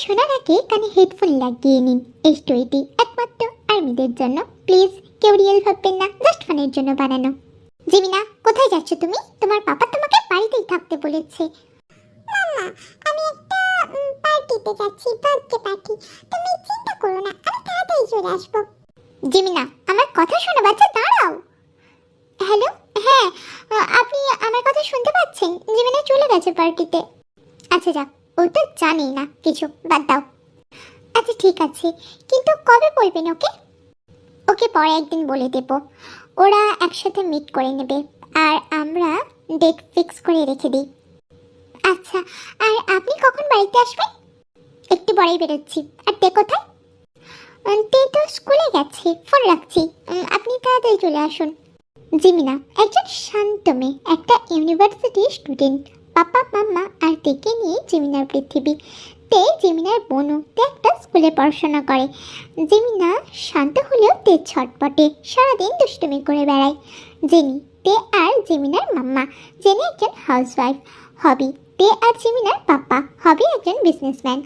শোনার আগে কানে হেডফোন লাগিয়ে নিন। এই স্টোরিটি একমাত্র আর্মিদের জন্য। প্লিজ কেউ রিয়েল ভাববেন না, জাস্ট ফানের জন্য বানানো। জিমিনা, কোথায় যাচ্ছ তুমি? তোমার পাপা তোমাকে বাড়িতেই থাকতে বলেছে। মাম্মা, আমি একটা পার্টিতে যাচ্ছি, বার্থডে পার্টি। তুমি চিন্তা করো না, আমি তাড়াতাড়ি চলে আসবো। জিমিনা, আমার কথা শোনো বাচ্চা, দাঁড়াও। হ্যালো, হ্যাঁ, আপনি আমার কথা শুনতে পাচ্ছেন? জিমিনা চলে গেছে পার্টিতে। আচ্ছা যাক, ও তো জানেই না কিছু, বাদ দাও। আচ্ছা ঠিক আছে, কিন্তু কবে বলবেন ওকে? ওকে পরে একদিন বলে দেব। ওরা একসাথে মিট করে নেবে আর আমরা ডেট ফিক্স করে রেখে দিই। আচ্ছা, আর আপনি কখন বাড়িতে আসবেন? একটু পরেই বেরোচ্ছি। আর তে কোথায়? তে তো স্কুলে গেছে, ফোন রাখছি। আপনি তাড়াতাড়ি চলে আসুন। জিমিনা একজন শান্ত মেয়ে, একটা ইউনিভার্সিটির স্টুডেন্ট। পাপা মাম্মা আর তেকে নিয়ে জিমিনার পৃথিবী। তে জিমিনার বোনও, তে একটা স্কুলে পড়াশোনা করে। জিমিনা শান্ত হলেও তে ছটপটে, সারাদিন দুষ্টুমি করে বেড়ায়। জেনি, তে আর জিমিনার মাম্মা। জেনি একজন হাউসওয়াইফ। হবি, তে আর জিমিনার পাপা। হবি একজন বিজনেসম্যান।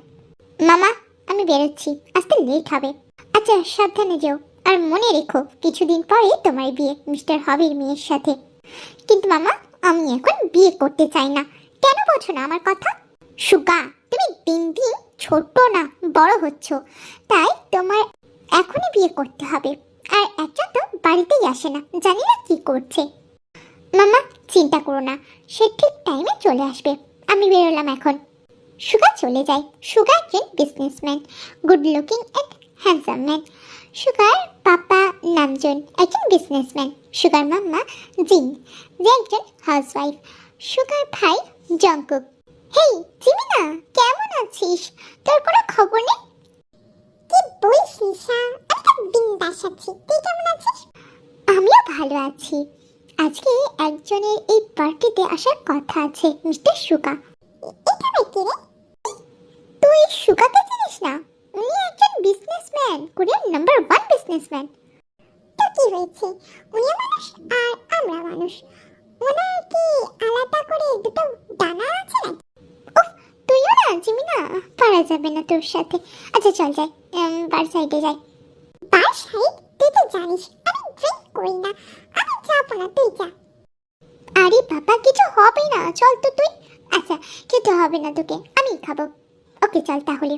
মামা, আমি বেরোচ্ছি, আসতে লেট হবে। আচ্ছা সাবধানে যেও, আর মনে রেখো কিছুদিন পরে তোমার বিয়ে মিস্টার হবির মেয়ের সাথে। কিন্তু মামা, আমি এখন বিয়ে করতে চাই না। কেন বোঝো না আমার কথা? সুগা, তুমি দিন দিন ছোট না বড় হচ্ছ, তাই তোমার এখনই বিয়ে করতে হবে। আর একজন তো বাড়িতেই আসে না, জানি না কি করছে। মামা চিন্তা করো না, সে ঠিক টাইমে চলে আসবে। আমি বেরোলাম এখন। সুগা চলে যায়। সুগা একজন businessman, good looking and handsome man. Sugar papa Namjoon, একজন বিজনেসম্যান। সুগার মাম্মা জিন, যে একজন হাউসওয়াইফ। সুগার ভাই জঙ্কুক। হেই জিমিনা, কেমন আছিস? তোর কোনো খবর নেই? কি বলিস নিশা, আমি তো বিন্দাস আছি। তুই কেমন আছিস? আমিও ভালো আছি। আজকে একজনের এই পার্টিতে আসার কথা আছে, মিস্টার সুগা। এটা কি রে? তুই সুগাকে চিনিস না? উনি একজন বিজনেসম্যান, কোরিয়ার নাম্বার 1 বিজনেসম্যান। তো কি হয়েছে? উনিও মানুষ আর আমরা মানুষ। ওনার কি আলাদা করে দুটো ডানা আছে নাকি? উফ, তুইও না জিমিনা, পারা যাবে না তোর সাথে। আচ্ছা চল যাই, বার সাইডে যাই। বার সাইড? তুই তো জানিস আমি ড্রিঙ্ক করি না, আমি যাবো না, তুই যা। আরে বাবা, কিছু হবে না, চল তো তুই। আচ্ছা, খেতে হবে না তোকে, আমি খাবো। ওকে চল তাহলে।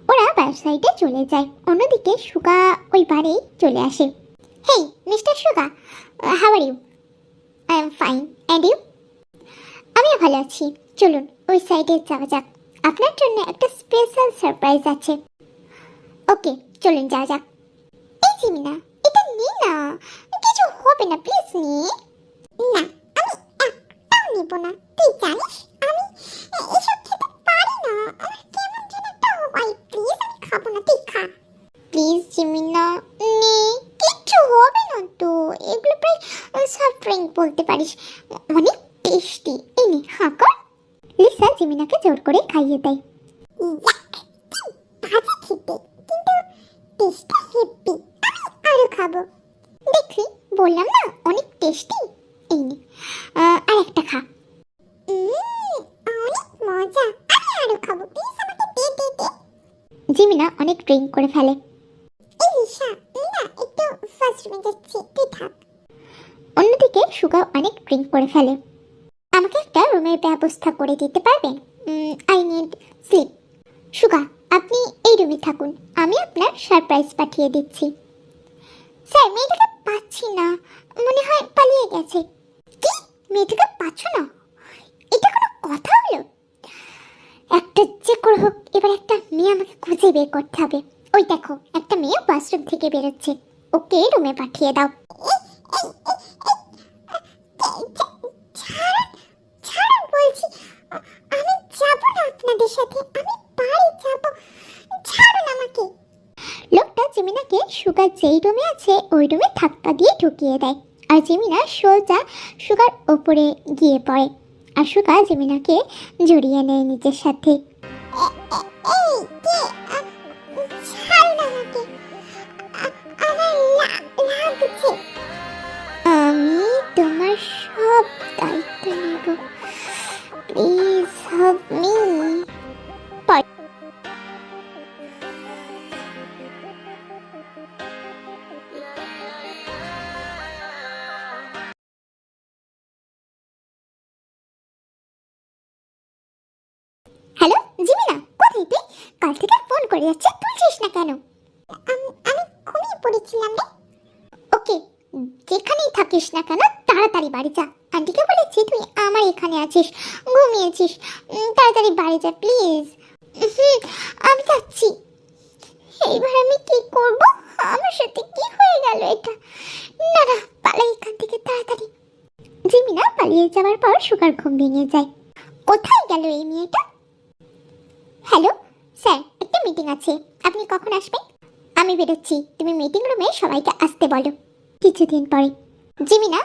ওরা বার সাইডে চলে যায়। অন্যদিকে সুগা ওই বারেই চলে আসে। Hey mister Suga, how are you? I am fine, and you? আমিও ভালো আছি। চলুন ওই সাইডে যাওয়া যাক, আপনার জন্য একটা স্পেশাল সারপ্রাইজ আছে। ওকে চলুন যাওয়া যাক। এই জিমিনা, এটা নে না, কিছু হবে না, প্লিজ নে। না, আমি একটাও নেব না। তুই জানিস আমি এসব খেতে পারি না, আমার কেমন যেন একটা হয়। প্লিজ, আমি খাবো না, তুই খা। প্লিজ জিমিনা, নে, কিচ্ছু হবে না তো। এগুলো প্রায় সফট ড্রিঙ্ক বলতে পারিস, অনেক টেস্টি। এই নে, হাঁ কর। লিসা জিমিনাকে জোর করে খাইয়ে দেয়। ইয়াক, কি বাজে খেতে, কিন্তু টেস্টটা হেব্বি। আমি আরো খাবো। দেখলি, বললাম না অনেক টেস্টি। এই নে, আর একটা খা। অনেক মজা, আমি আরো খাবো। প্লিজ আমাকে দে দে দে। জিমিনা অনেক ড্রিঙ্ক করে ফেলে। এই লিসা, না একটু ফার্স্ট রুমে যাচ্ছি, তুই থাক। অন্যদিকে সুগা অনেক ড্রিঙ্ক করে ফেলে। আমাকে একটা রুমের ব্যবস্থা করে দিতে পারবেন? I need sleep. সুগা, আপনি এই রুমে থাকুন, আমি আপনার সারপ্রাইজ পাঠিয়ে দিচ্ছি। স্যার, মেয়েটাকে পাচ্ছি না, মনে হয় পালিয়ে গেছে। কি, মেয়েটাকে পাচ্ছ না? এটা কোনো কথা হলো? একটা যে করে হোক, এবার একটা মেয়ে আমাকে খুঁজে বের করতে হবে। ওই দেখো, একটা মেয়ে বাথরুম থেকে বেরোচ্ছে, ওকে রুমে পাঠিয়ে দাও। ছাড়ুন, ছাড়ুন বলছি। আমি যাবো না আপনাদের সাথে, আমি বাড়ি যাবো। ছাড়ুন আমাকে। লোকটা জিমিনাকে সুগার যেই রুমে আছে ওই রুমে ধাক্কা দিয়ে ঢুকিয়ে দেয়, আর জিমিনা সোজা সুগার ওপরে গিয়ে পড়ে, আর সুগা জিমিনাকে জড়িয়ে নেয় নিজের সাথে। এই কে? ছাড়ুন আমাকে, আমার লাগছে। আমি তোমার সব দায়িত্ব নেব, প্লিজ হেল্প মি। পড়ে যাচ্ছে, তুলছিস না কেন? আমি ঘুমিয়ে পড়েছিলাম রে। ওকে, যেখানেই থাকিস না কেন তাড়াতাড়ি বাড়ি যা। আন্টিকে বলেছি তুই আমার এখানে আছিস, ঘুমিয়েছিস। তাড়াতাড়ি বাড়ি যা প্লিজ। আমি যাচ্ছি। এইবার আমি কি করব? আমার সাথে কি হয়ে গেল এটা? না না, পালাই এখান থেকে তাড়াতাড়ি। জিমিনা পালিয়ে যাওয়ার পর সুগার ঘুম ভেঙে যায়। কোথায় গেল এই মেয়েটা? হ্যালো স্যার, একটা মিটিং আছে, আপনি কখন আসবেন? আমি বেরোচ্ছি, তুমি মিটিং রুমে সবাইকে আসতে বলো। কিছুদিন পরে। জিমিনা,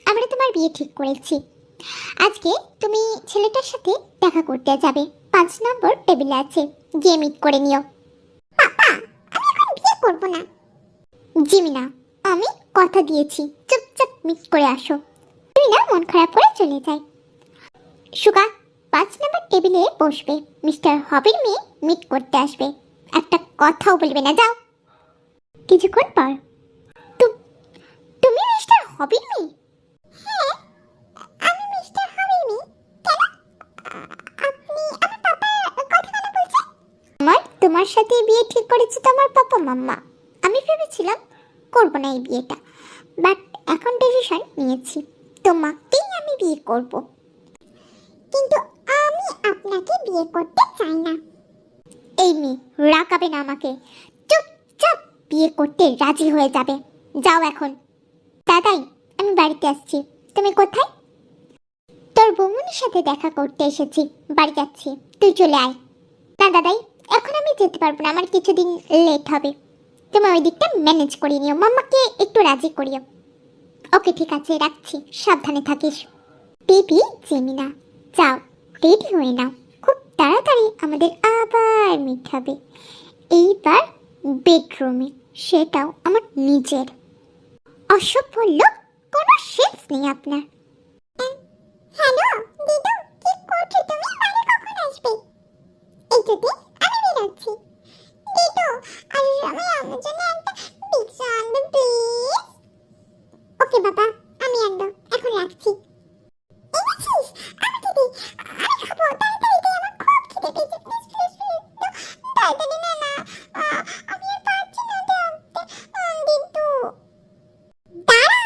আমরা তোমার বিয়ে ঠিক করেছি। আজকে তুমি ছেলেটার সাথে দেখা করতে যাবে, 5 নম্বর টেবিলে আছে, গিয়ে মিট করে নিও। পাপা, আমি এখন বিয়ে করব না। জিমিনা, আমি কথা দিয়েছি, চুপচাপ মিট করে আসো। জিমিনা মন খারাপ করে চলে যায়। সুগা 5 নম্বর টেবিলে বসবে, মিস্টার হবির মেয়ে মিট করতে আসবে, একটা কথাও বলবে না, যাও। কিছুক্ষণ পর। তুমি মিস্টার হবির মেয়ে? হ্যাঁ, আমি মিস্টার হবির মেয়ে। কেন? আপনি আমার পাপার কথা কেন বলছেন? তোমার সাথে বিয়ে ঠিক করেছে তোমার পাপা মাম্মা। আমি ভেবেছিলাম করবো না এই বিয়েটা, বাট এখন ডিসিশন নিয়েছি, তোমাকেই আমি বিয়ে করব। কিন্তু আমি আপনাকে বিয়ে করতে চাই না। এই মেয়ে রাগাবে না আমাকে, চুপচাপ বিয়ে করতে রাজি হয়ে যাবে, যাও এখন। দাদাই, আমি বাড়িতে আসছি। তুমি কোথায়? তোর বৌমনির সাথে দেখা করতে এসেছি, বাড়ি যাচ্ছি, তুই চলে আয়। না দাদাই, এখন আমি যেতে পারবো না, আমার কিছুদিন লেট হবে। তুমি ওই দিকটা ম্যানেজ করে নিও, মাম্মাকে একটু রাজি করিও। ওকে ঠিক আছে, রাখছি, সাবধানে থাকিস। বেবি জেমিনা, যাও রেডি হয়ে নাও, খুব তাড়াতাড়ি আমাদের আবার মিট হবে। এইবার বেডরুমে, সেটাও আমার নিজের। অসভ্য লোক, কোনো সেন্স নেই আপনার। হ্যালো দিদু, কি করছো তুমি? বাড়ি কখন আসবে? এই তো দি, আমি বেরোচ্ছি। দিদু, আজ আমি আমার জন্য একটা পিৎজা আনবে প্লিজ। ওকে বাবা, আমি আনবো, এখন রাখছি। এনেছিস? আমাকে দে, আমি খাবো। তাড়াতাড়ি দে, আমার খুব খিদে পেয়েছে। প্লিজ প্লিজ প্লিজ, তাড়াতাড়ি নে না। আমি আর পারছি না দেখতে। দিদু দাঁড়া।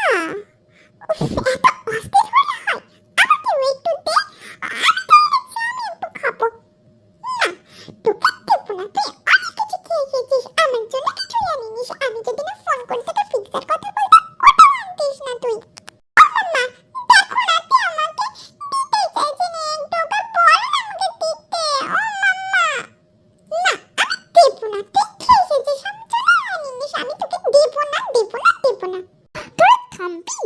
উফ, এত অস্থির হলে হয়? আমাকে একটু দে, আমি তো এনেছি, আমি একটু খাবো। না, তোকে দেবো না, তুই অনেক কিছু খেয়ে এসেছিস, আমার জন্য কিছুই আনিনিস। আমি যদি না ফোন করে তোকে পিৎজার কথা বলতাম, ওটাও আনতিস না তুই। ও মাম্মা, দেখো না, তুই আমাকে দিতে চাইছে না, একটু ওকে বল না আমাকে দিতে। ও মাম্মা, না আমি দেবো না, তুই খেয়ে এসেছিস, আমার জন্য আনিনিস, আমি তোকে দেবো না দেবো না দেবো না। তোরা থামবি?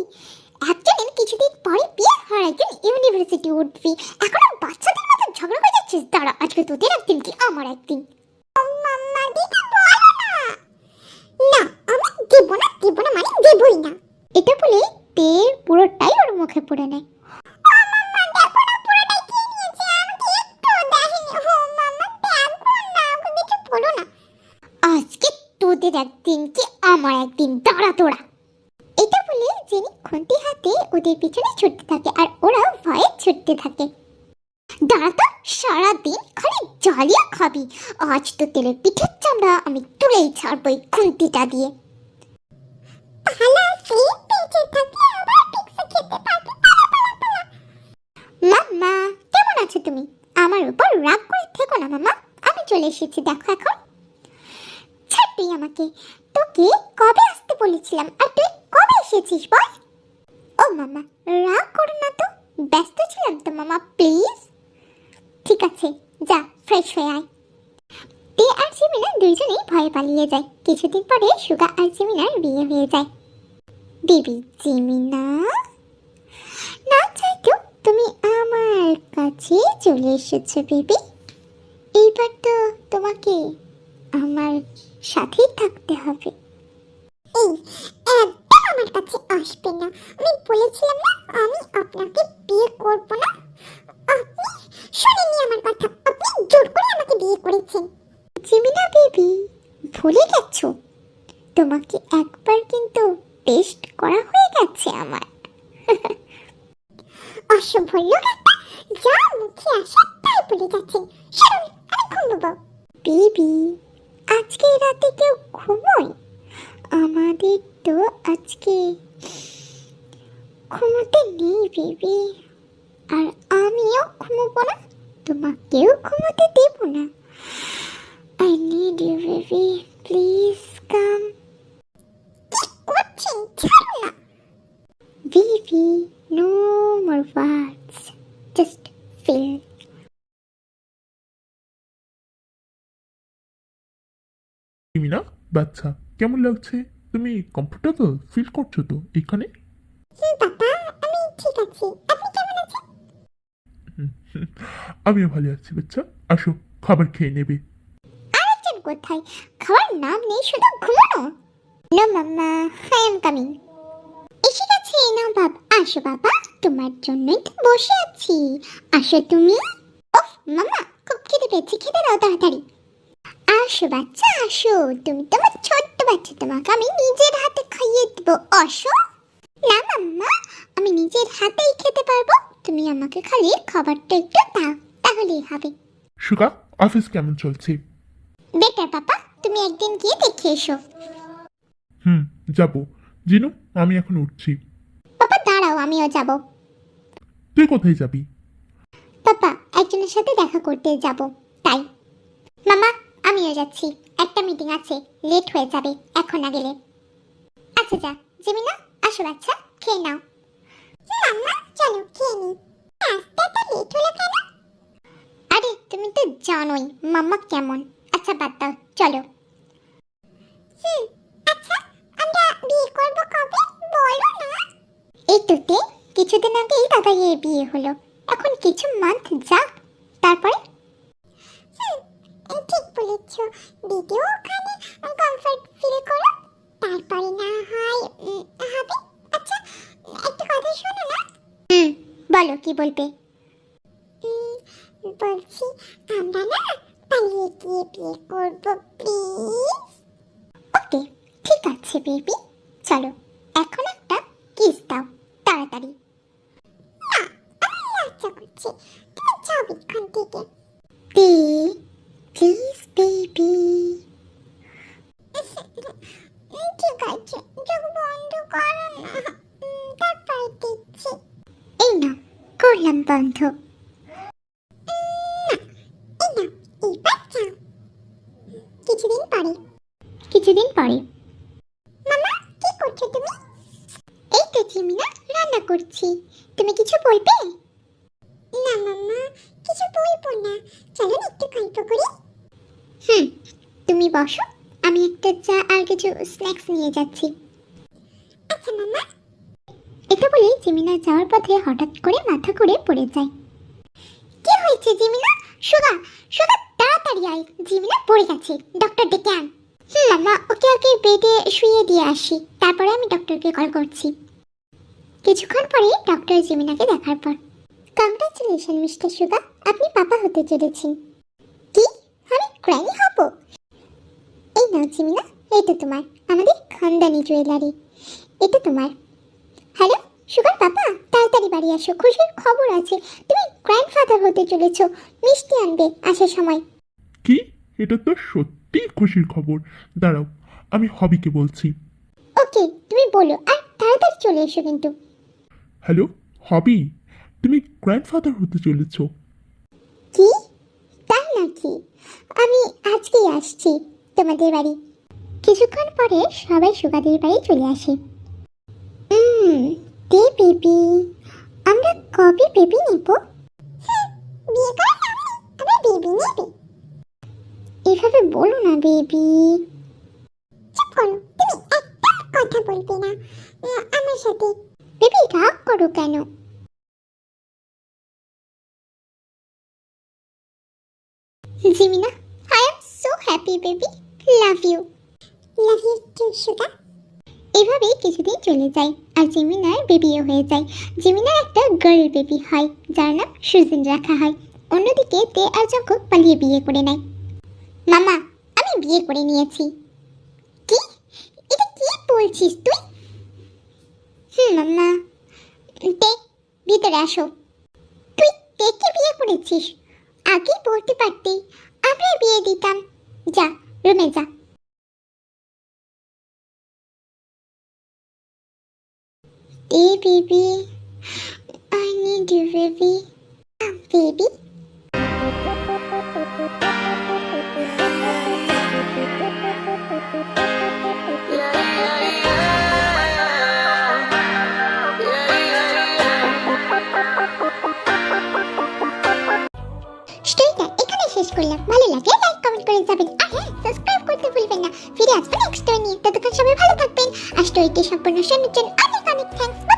একজনের কিছুদিন পরে বিয়ে, আর একজন ইউনিভার্সিটি উঠবি, এখনো বাচ্চাদের মতো ঝগড়া হয়ে যাচ্ছিস। দাঁড়া, আজকে তোদের একদিন কি আমার একদিন। মাম্মা দিতে বলো না। না, আমি দেবো না দেবো না মানে দেবই না। এটা বলে তেল পুরোটাই ওর মুখে পড়ে নেয়। ও মাম্মা, দেখো না পুরোটাই খেয়ে নিয়েছে, আমাকে একটু দেখেনি। ও মাম্মা দেখো না, ওকে কিছু বলো না। আজকে তোদের একদিন কি আমার একদিন, দাঁড়া তোরা। এটা বলে জেনি খুন্তি হাতে ওদের পিছনে ছুটতে থাকে, আর ওরা ভয়ে ছুটতে থাকে। দাঁড়া তো, সারাদিন খালি জ্বালিয়ে খাবি, আজ তো তেলের পিঠের চামড়া আমি তুলেই ছাড়বো এই খুন্তিটা দিয়ে। পালা, পেট বেঁচে থাকলে আবার পিৎজা খেতে পারবে। পালা পালা পালা। মাম্মা, কেমন আছো তুমি? আমার উপর রাগ করে থেকো না মাম্মা, আমি চলে এসেছি, দেখো এখন। ছাড় তুই আমাকে, তোকে কবে আসতে বলেছিলাম, আর তুই কবে এসেছিস বল? ও মাম্মা, রাগ করো না তো, ব্যস্ত ছিলাম তো মাম্মা, প্লিজ। ঠিক আছে, যা ফ্রেশ হয়ে আয়। তে আর জিমিনা দুইজনেই ভয়ে পালিয়ে যায়। কিছুদিন পরে সুগা আর জিমিনার বিয়ে হয়ে যায়। বেবি জিমিনা, না চাইতো তুমি আমার কাছে চলে এসেছো বেবি। এইবার তো তোমাকে আমার সাথেই থাকতে হবে। এই একদম আমার কাছে আসবে না, আমি বলেছিলাম না আমি আপনাকে বিয়ে করব না। আপনি শুনেননি আমার কথা, আপনি জোর করে আমাকে বিয়ে করেছেন। জিমিনা বেবি, ভুলে গেছো? তোমাকে একবার কিন্তু টেস্ট করা হয়ে গেছে আমার। অসভ্য লোক একটা, যা মুখে আসে তাই বলে যাচ্ছেন। শুনুন, আমি ঘুমবো। বেবি, আজকে রাতে কেউ ঘুমোয়? আমাদের তো আজকে ঘুমোতে নেই বেবি, আর আমিও ঘুমোবো না, তোমাকেও ঘুমোতে দেব না। I need you baby, please come. কি করছেন? ছাড়ো না। Baby, no more words, just feel. Mina, বাচ্চা কেমন লাগছে? তুমি কমফোর্টেবল ফিল করছো তো এখানে? বাবা, আমি ঠিক আছি। আপনি কেমন আছেন? আমিও ভালো আছি বাচ্চা, আসো খাবার খেয়ে নেবে। আরেকজন কোথায়? খাওয়ার নাম নেই, শুধু ঘুমানো। No mamma, I am coming. এসে গেছে নবাব, আসো বাবা, তোমার জন্যই তো বসে আছি, আসো তুমি। ওহ মাম্মা, খুব খিদে পেয়েছে, খেতে দাও তাড়াতাড়ি। আসো বাচ্চা আসো, তুমি তোমার ছোট্ট বাচ্চা, তোমাকে আমি নিজের হাতে খাইয়ে দেবো, আসো। না মাম্মা, আমি নিজের হাতেই খেতে পারবো, তুমি আমাকে খালি খাবারটা একটু দাও, তাহলেই হবে। সুগা, অফিস কেমন চলছে? বেটার পাপা, তুমি একদিন গিয়ে দেখে এসো। যাবো। জিনু, আমি এখন উঠছি। পাপা দাঁড়াও, আমিও যাব। তুই কোথায় যাবি? পাপা, একজনের সাথে দেখা করতে যাব, তাই। মামা, আমিও যাচ্ছি, একটা মিটিং আছে, লেট হয়ে যাবে এখন না গেলে। আচ্ছা যা, জিমিনা আসো বাচ্চা, খেয়ে নাও। মাম্মা, চলো খেয়ে নিই। আজকে এত লেট হলো কেন? আরে তুমি তো জানোই মাম্মা কেমন। আচ্ছা বাদ দাও, চলো। আচ্ছা, আমরা বিয়ে করবো কবে? বলো না। এই তো তে, কিছুদিন আগেই দাদাইয়ের বিয়ে হলো, এখন কিছু মান্থ যাক, তারপরে। ঠিক বলেছ। দিদিও ওখানে কমফর্ট ফিল করো, তারপরে না হয় হবে। আচ্ছা, একটা কথা শোনো না। বলো কি বলবে। বলছি, আমরা না পালিয়ে গিয়ে বিয়ে করবো, প্লিজ। ওকে, ঠিক আছে বেবি, চলো এখন একটা কিস দাও তাড়াতাড়ি। না, আমি লজ্জা করছি। তুমি যাও এখান থেকে। Please baby. ঠিক আছে, চোখ বন্ধ করো না, তারপরে দিচ্ছি। এই না, করলাম বন্ধ। এই নাও, এবার যাও। কিছুদিন পরে। কিছুদিন পরে। মামা, কি করছো তুমি? এই তো জিমিনা, রান্না করছি, তুমি কিছু বলবে? না মাম্মা, কিছু বলবো না। চলো না একটু গল্প করি। তুমি বসো, আমি একটা চা আর কিছু স্ন্যাক্স নিয়ে যাচ্ছি। আচ্ছা মাম্মা। এটা বলে জিমিনা যাওয়ার পথে হঠাৎ করে মাথা ঘুরে পড়ে যায়। কি হয়েছে জিমিনা? সুগা, সুগা তাড়াতাড়ি আয়, জিমিনা পড়ে গেছে, ডক্টর ডেকে আন। মাম্মা, ওকে ওকে বেডে শুয়ে দিয়ে আসি, তারপরে আমি ডক্টরকে কল করছি। কিছুক্ষণ পরে ডক্টর জিমিনাকে দেখার পর, কংগ্রাচুলেশন মিস্টার সুগা, আপনি পাপা হতে চলেছেন। কি, আমি গ্র্যানি হব? এই নাও জিমিনা, এটা তোমার, আমাদের খানদানি জুয়েলারি, এটা তোমার। হ্যালো সুগার পাপা, তাড়াতাড়ি বাড়ি আসো, খুশির খবর আছে, তুমি গ্র্যান্ডফাদার হতে চলেছো, মিষ্টি আনবে আসার সময়। কি? এটা তো সত্যি খুশির খবর। দাঁড়াও, আমি হবিকে বলছি। ওকে, তুমি বলো, আর তাড়াতাড়ি চলে এসো কিন্তু। হ্যালো হবি, তুমি গ্র্যান্ডফাদার হতে চলেছ। কি, তাই নাকি? আমি আজকেই আসছি তোমাদের বাড়ি। কিছুক্ষণ পরে সবাই সুগাদের বাড়ি চলে আসে। দে বেবি, আমরা কবে বেবি নেব? বিয়ে করার নাম নেই, আবার বেবি নেবে? এভাবে বলো না বেবি। চুপ করো, তুমি একটা কথা বলবে না আমার সাথে। বেবি রাগ করো কেন? জিমিনা, I am so happy baby, love you. Love you too Suga. এভাবেই কিছুদিন চলে যায়, আর জিমিনার বেবিও হয়ে যায়। জিমিনার একটা গার্ল বেবি হয়, যার নাম সুজিন রাখা হয়। অন্যদিকে তে আর জঙ্কুক পালিয়ে বিয়ে করে নেয়। মামা, আমি বিয়ে করে নিয়েছি। কি, এটা কি বলছিস তুই? মাম্মা। তে, ভিতরে আসো। তুই তেকে বিয়ে করেছিস? আগেই বলতে পারতি, আমরা বিয়ে দিতাম। যা, রুমে যা। Hey baby, I need you baby. Baby. স্টোরিটা এখানে শেষ করলাম। ভালো লাগলে লাইক কমেন্ট করে যাবেন, আর হ্যাঁ সাবস্ক্রাইব করতে ভুলবেন না। ফিরে আসবেন নেক্সট স্টোরি নিয়ে, ততক্ষণ সবাই ভালো থাকবেন। আর স্টোরিটি সম্পূর্ণ শোনার জন্য অনেক অনেক থ্যাঙ্কস।